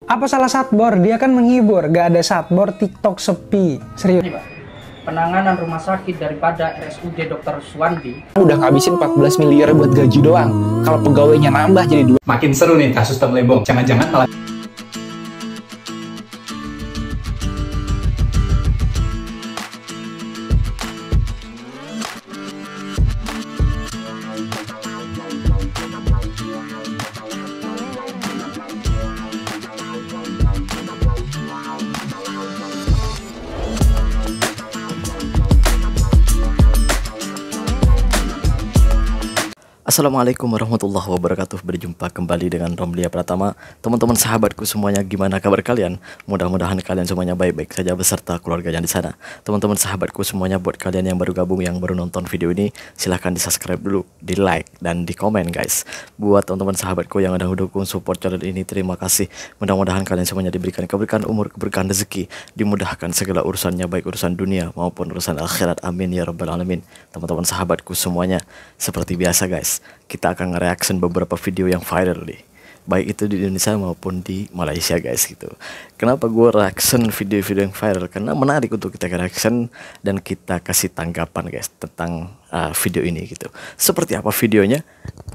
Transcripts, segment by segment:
Apa salah Satbor? Dia kan menghibur. Gak ada Satbor, TikTok sepi. Serius. Ini, Pak. Penanganan rumah sakit daripada RSUD Dr. Suwandi udah ngabisin 14 miliar buat gaji doang. Kalau pegawainya nambah jadi 2. Makin seru nih kasus Temlembong. Jangan-jangan malah Assalamualaikum warahmatullahi wabarakatuh. Berjumpa kembali dengan Romlia Pratama. Teman-teman sahabatku semuanya, gimana kabar kalian? Mudah-mudahan kalian semuanya baik-baik saja beserta keluarganya di sana. Teman-teman sahabatku semuanya, buat kalian yang baru gabung, yang baru nonton video ini, silahkan di subscribe dulu, di like, dan di komen guys. Buat teman-teman sahabatku yang udah dukung support channel ini, terima kasih. Mudah-mudahan kalian semuanya diberikan keberkahan umur, keberkahan rezeki, dimudahkan segala urusannya, baik urusan dunia maupun urusan akhirat. Amin ya rabbal alamin. Teman-teman sahabatku semuanya, seperti biasa guys, kita akan nge-reaction beberapa video yang viral nih, baik itu di Indonesia maupun di Malaysia guys gitu. Kenapa gue reaction video-video yang viral? Karena menarik untuk kita reaction dan kita kasih tanggapan guys tentang video ini gitu. Seperti apa videonya?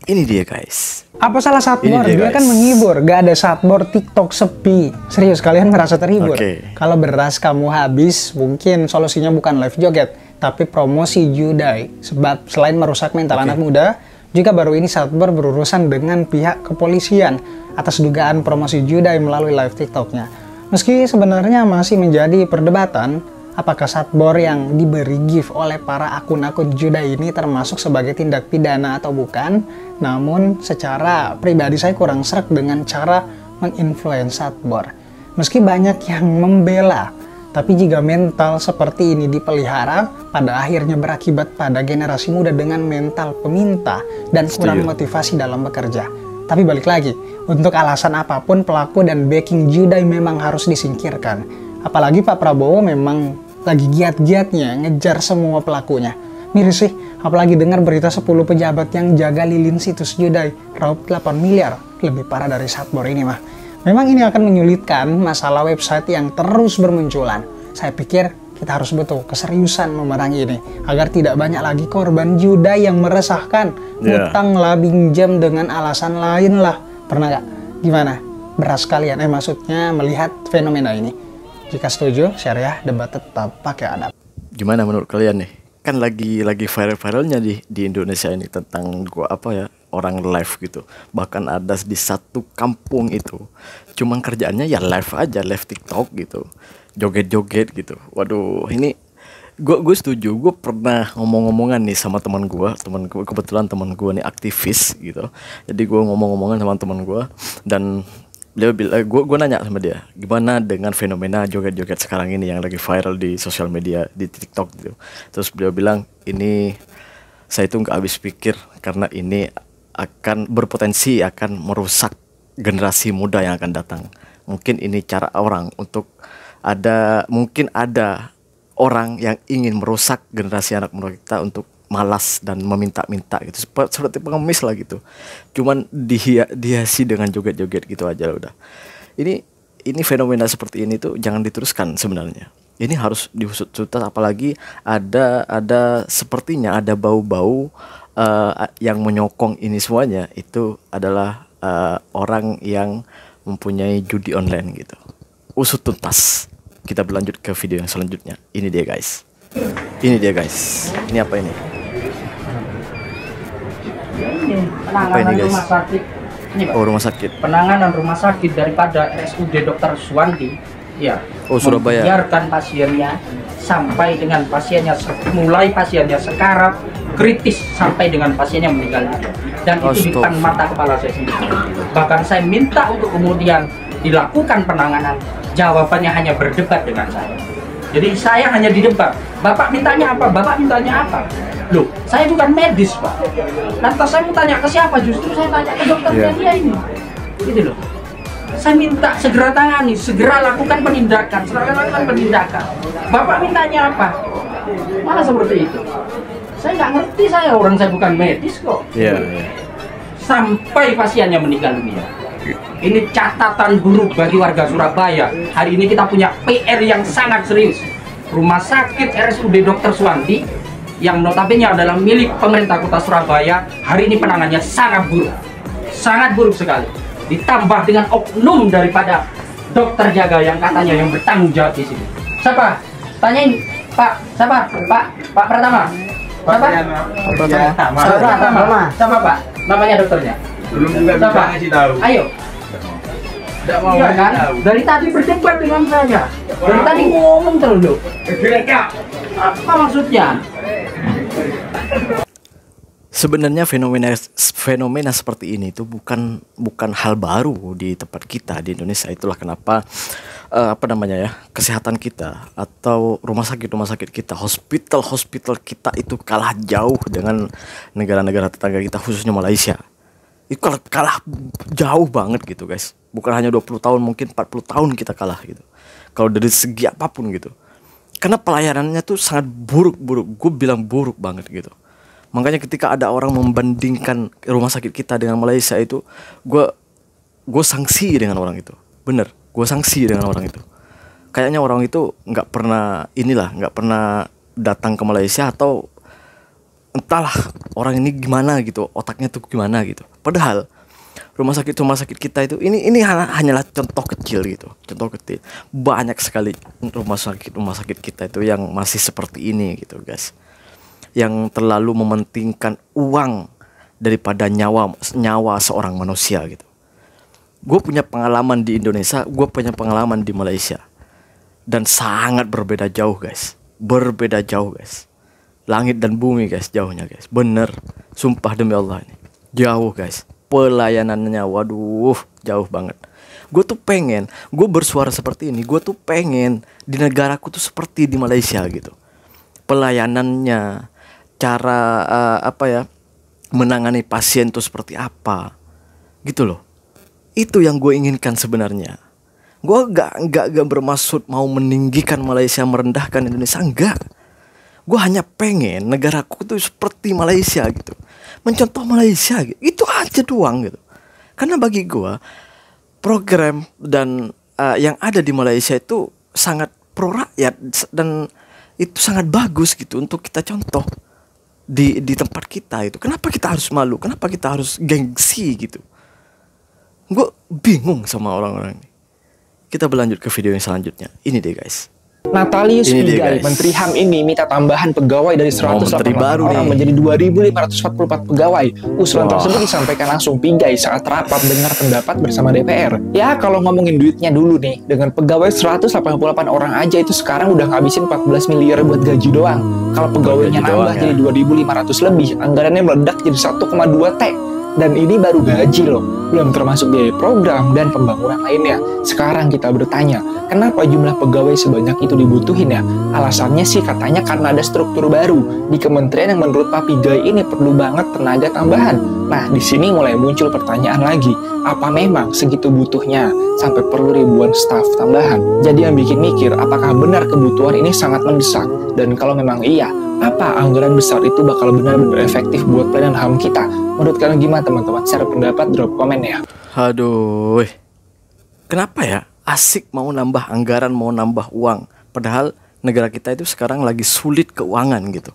Ini dia guys. Apa salah Satbor? Dia kan menghibur. Gak ada Satbor, TikTok sepi. Serius, kalian merasa terhibur? Kalau beras kamu habis, mungkin solusinya bukan live joget, tapi promosi Judai. Sebab selain merusak mental anak muda, juga baru ini Satbor berurusan dengan pihak kepolisian atas dugaan promosi Judai melalui live TikToknya. Meski sebenarnya masih menjadi perdebatan, apakah Satbor yang diberi gift oleh para akun-akun Judai ini termasuk sebagai tindak pidana atau bukan. Namun secara pribadi saya kurang sreg dengan cara menginfluence Satbor. Meski banyak yang membela, tapi jika mental seperti ini dipelihara, pada akhirnya berakibat pada generasi muda dengan mental peminta dan kurang motivasi dalam bekerja. Tapi balik lagi, untuk alasan apapun pelaku dan backing Judai memang harus disingkirkan. Apalagi Pak Prabowo memang lagi giat-giatnya ngejar semua pelakunya. Miris sih, apalagi dengar berita 10 pejabat yang jaga lilin situs Judai raup 8 miliar. Lebih parah dari Satbor ini mah. Memang ini akan menyulitkan masalah website yang terus bermunculan. Saya pikir kita harus betul keseriusan memerangi ini, agar tidak banyak lagi korban Judai yang meresahkan. Utang lah, pinjam dengan alasan lain lah. Pernah gak? Gimana? Beras kalian? Maksudnya melihat fenomena ini. Jika setuju, share ya, debat tetap pakai adab. Gimana menurut kalian nih? Kan lagi viral-viralnya di Indonesia ini tentang orang live gitu. Bahkan ada di satu kampung itu cuman kerjaannya ya live aja, live TikTok gitu, joget-joget gitu. Waduh, ini gue setuju. Gue pernah ngomong-ngomongan nih sama teman gue, kebetulan teman gue nih aktivis gitu. Jadi gue ngomong-ngomongan sama teman gue dan dia bilang, gue nanya sama dia, gimana dengan fenomena joget-joget sekarang ini yang lagi viral di sosial media, di TikTok gitu. Terus beliau bilang, ini saya itu nggak habis pikir karena ini akan berpotensi akan merusak generasi muda yang akan datang. Mungkin ini cara orang untuk mungkin ada orang yang ingin merusak generasi anak muda kita untuk malas dan meminta-minta gitu, seperti pengemis lah gitu. Cuman dihiasi dengan joget-joget gitu aja udah. Ini fenomena seperti ini tuh jangan diteruskan sebenarnya. Ini harus diusut tuntas, apalagi ada sepertinya ada bau-bau yang menyokong ini semuanya itu adalah orang yang mempunyai judi online gitu. Usut tuntas. Kita berlanjut ke video yang selanjutnya. Ini dia guys. Ini apa ini? penanganan rumah sakit. Ini Pak. Oh, rumah sakit. Penanganan rumah sakit daripada RSUD Dr. Suwandi, ya. Surabaya. Membiarkan pasiennya sampai dengan mulai pasiennya sekarat, kritis sampai dengan pasiennya meninggal dunia. Dan itu di depan mata kepala saya sendiri. Bahkan saya minta untuk kemudian dilakukan penanganan. Jawabannya hanya berdebat dengan saya. Jadi saya hanya didebat. Bapak mintanya apa? Bapak mintanya apa? Loh, saya bukan medis, Pak. Lantas saya mau tanya ke siapa? Justru saya tanya ke dokternya dia ini. Gitu loh. Saya minta segera tangani, segera lakukan penindakan, Bapak mintanya apa? Malah seperti itu. Saya nggak ngerti, orang saya bukan medis kok. Iya. Sampai pasiennya meninggal dunia. Ini catatan buruk bagi warga Surabaya. Hari ini kita punya PR yang sangat serius. Rumah sakit RSUD Dr. Suwanti yang notabene adalah milik pemerintah kota Surabaya, hari ini penanganannya sangat buruk sekali. Ditambah dengan oknum daripada dokter jaga yang katanya yang bertanggung jawab di sini. Siapa? Tanyain Pak. Siapa? Pak Pratama. Siapa? Siapa Pak? Namanya dokternya? Belum juga bisa ngasih tahu. Ayo. Tidak mau Iya ngasih kan? tahu. Dari tadi berdebat dengan saya. Dari tadi ngomong terus loh. Apa maksudnya? Sebenarnya fenomena seperti ini itu bukan hal baru di tempat kita di Indonesia. Itulah kenapa kesehatan kita atau rumah sakit kita, hospital kita itu kalah jauh dengan negara-negara tetangga kita, khususnya Malaysia. Itu kalah jauh banget gitu guys. Bukan hanya 20 tahun, mungkin 40 tahun kita kalah gitu. Kalau dari segi apapun gitu. Karena pelayanannya tuh sangat buruk. Gue bilang buruk banget gitu. Makanya ketika ada orang membandingkan rumah sakit kita dengan Malaysia itu, gue sanksi dengan orang itu. Bener, gue sanksi dengan orang itu. Kayaknya orang itu nggak pernah datang ke Malaysia, atau entahlah orang ini gimana gitu, otaknya tuh gimana gitu. Padahal rumah sakit kita itu ini hanyalah contoh kecil gitu, contoh kecil. Banyak sekali rumah sakit kita itu yang masih seperti ini gitu guys, yang terlalu mementingkan uang daripada nyawa seorang manusia gitu. Gue punya pengalaman di Indonesia, gue punya pengalaman di Malaysia, dan sangat berbeda jauh guys, langit dan bumi guys, jauhnya guys, bener, sumpah demi Allah ini jauh guys. Pelayanannya waduh jauh banget. Gue bersuara seperti ini, gue tuh pengen di negaraku tuh seperti di Malaysia gitu. Pelayanannya, cara menangani pasien tuh seperti apa gitu loh. Itu yang gue inginkan sebenarnya. Gue gak bermaksud mau meninggikan Malaysia, merendahkan Indonesia, enggak. Gue hanya pengen negaraku tuh seperti Malaysia gitu, mencontoh Malaysia gitu. Itu aja doang gitu. Karena bagi gue program dan yang ada di Malaysia itu sangat pro rakyat, dan itu sangat bagus gitu untuk kita contoh di tempat kita itu. Kenapa kita harus malu? Kenapa kita harus gengsi gitu? Gue bingung sama orang-orang ini. Kita berlanjut ke video yang selanjutnya. Ini deh guys. Natalius Pigai, Menteri HAM ini minta tambahan pegawai dari 188 orang menjadi 2.544 pegawai. Usulan tersebut disampaikan langsung Pigai saat rapat dengar pendapat bersama DPR. Ya kalau ngomongin duitnya dulu nih, dengan pegawai 188 orang aja itu sekarang udah ngabisin 14 miliar buat gaji doang. Kalau pegawainya nambah jadi 2.500 lebih, anggarannya meledak jadi 1,2 T. Dan ini baru gaji loh, belum termasuk biaya program dan pembangunan lainnya. Sekarang kita bertanya, kenapa jumlah pegawai sebanyak itu dibutuhin ya? Alasannya sih katanya karena ada struktur baru di kementerian yang menurut Pak Pigai ini perlu banget tenaga tambahan. Nah, di sini mulai muncul pertanyaan lagi, apa memang segitu butuhnya sampai perlu ribuan staf tambahan? Jadi yang bikin mikir, apakah benar kebutuhan ini sangat mendesak? Dan kalau memang iya, apa anggaran besar itu bakal benar-benar efektif buat pelayanan HAM kita? Menurut kalian gimana teman-teman? Secara pendapat drop komen ya. Aduh, kenapa ya asik mau nambah anggaran, mau nambah uang, padahal negara kita itu sekarang lagi sulit keuangan gitu.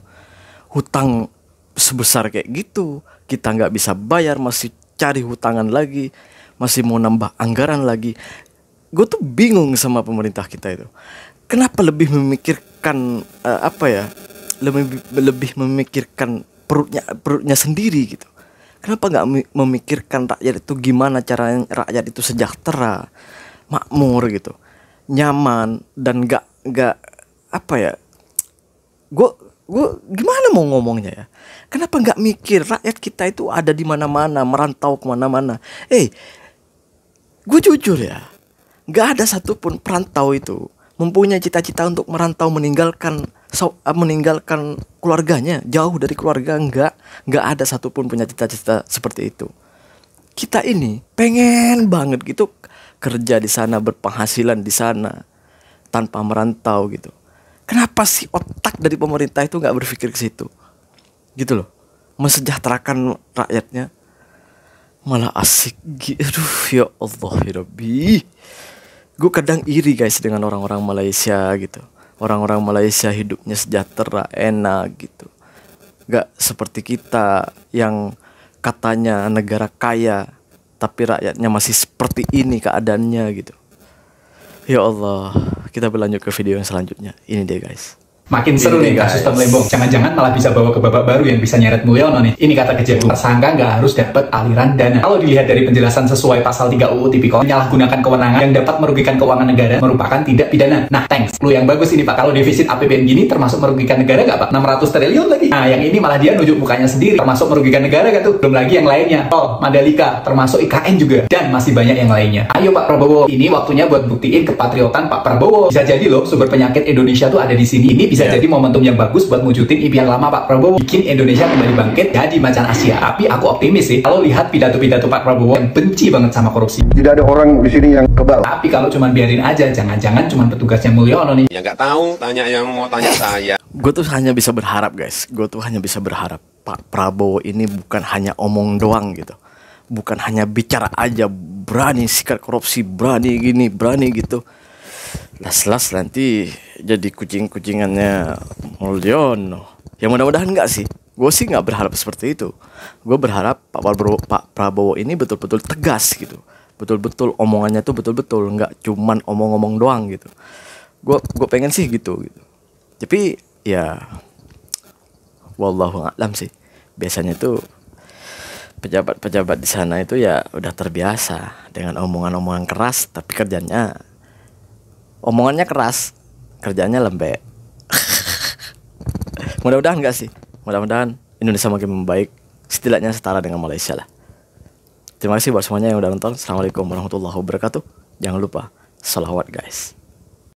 Hutang sebesar kayak gitu, kita nggak bisa bayar, masih cari hutangan lagi, masih mau nambah anggaran lagi. Gue tuh bingung sama pemerintah kita itu. Kenapa lebih memikirkan lebih memikirkan perutnya sendiri gitu? Kenapa nggak memikirkan rakyat itu, gimana caranya rakyat itu sejahtera, makmur gitu, nyaman, dan nggak gue gimana mau ngomongnya ya? Kenapa nggak mikir rakyat kita itu ada di mana-mana, merantau kemana-mana? Gue jujur ya, nggak ada satupun perantau itu mempunyai cita-cita untuk merantau, meninggalkan keluarganya, jauh dari keluarga. Nggak ada satupun punya cita-cita seperti itu. Kita ini pengen banget gitu kerja di sana, berpenghasilan di sana tanpa merantau gitu. Kenapa sih otak dari pemerintah itu nggak berpikir ke situ gitu loh, mensejahterakan rakyatnya? malah asik aduh ya Allah ya Rabbi. Gue kadang iri guys dengan orang-orang Malaysia gitu. Orang-orang Malaysia hidupnya sejahtera, enak gitu. Gak seperti kita yang katanya negara kaya tapi rakyatnya masih seperti ini keadaannya gitu. Ya Allah, kita berlanjut ke video yang selanjutnya. Ini deh guys. Makin seru nih kasus Temlembong. Jangan-jangan malah bisa bawa ke babak baru yang bisa nyeret Mulyono nih. Ini kata Kejagung. Tersangka nggak harus dapat aliran dana. Kalau dilihat dari penjelasan sesuai pasal 3 UU Tipikor, menyalahgunakan kewenangan yang dapat merugikan keuangan negara merupakan tindak pidana. Nah, thanks. Lu yang bagus ini Pak. Kalau defisit APBN gini termasuk merugikan negara nggak Pak? 600 triliun lagi. Nah, yang ini malah dia nunjuk mukanya sendiri. Termasuk merugikan negara nggak tuh? Belum lagi yang lainnya. Oh, Mandalika. Termasuk IKN juga. Dan masih banyak yang lainnya. Ayo Pak Prabowo. Ini waktunya buat buktiin kepatriotan Pak Prabowo. Bisa jadi loh sumber penyakit Indonesia tuh ada di sini. Ini bisa jadi momentum yang bagus buat wujudin impian lama Pak Prabowo, bikin Indonesia kembali bangkit jadi macan Asia. Tapi aku optimis sih kalau lihat pidato-pidato Pak Prabowo yang benci banget sama korupsi. Tidak ada orang di sini yang kebal. Tapi kalau cuma biarin aja, jangan-jangan cuma petugasnya Mulyono nih. Ya nggak tahu, tanya yang mau tanya saya. Gue tuh hanya bisa berharap guys. Gue tuh hanya bisa berharap Pak Prabowo ini bukan hanya omong doang gitu. Bukan hanya bicara aja, berani sikat korupsi, berani gini, berani gitu. Las-las nanti jadi kucing-kucingannya Mulyono. Ya mudah-mudahan enggak sih. Gue sih nggak berharap seperti itu. Gue berharap Pak Prabowo ini betul-betul tegas gitu. Betul-betul omongannya tuh betul-betul, nggak cuman omong-omong doang gitu. Gue pengen sih gitu. Tapi ya wallahu a'lam sih. Biasanya tuh pejabat-pejabat di sana itu ya udah terbiasa dengan omongan-omongan keras, tapi kerjanya omongannya keras, kerjanya lembek. Mudah-mudahan enggak sih. Mudah-mudahan Indonesia makin membaik, setidaknya setara dengan Malaysia lah. Terima kasih buat semuanya yang udah nonton. Assalamualaikum warahmatullahi wabarakatuh. Jangan lupa sholawat guys.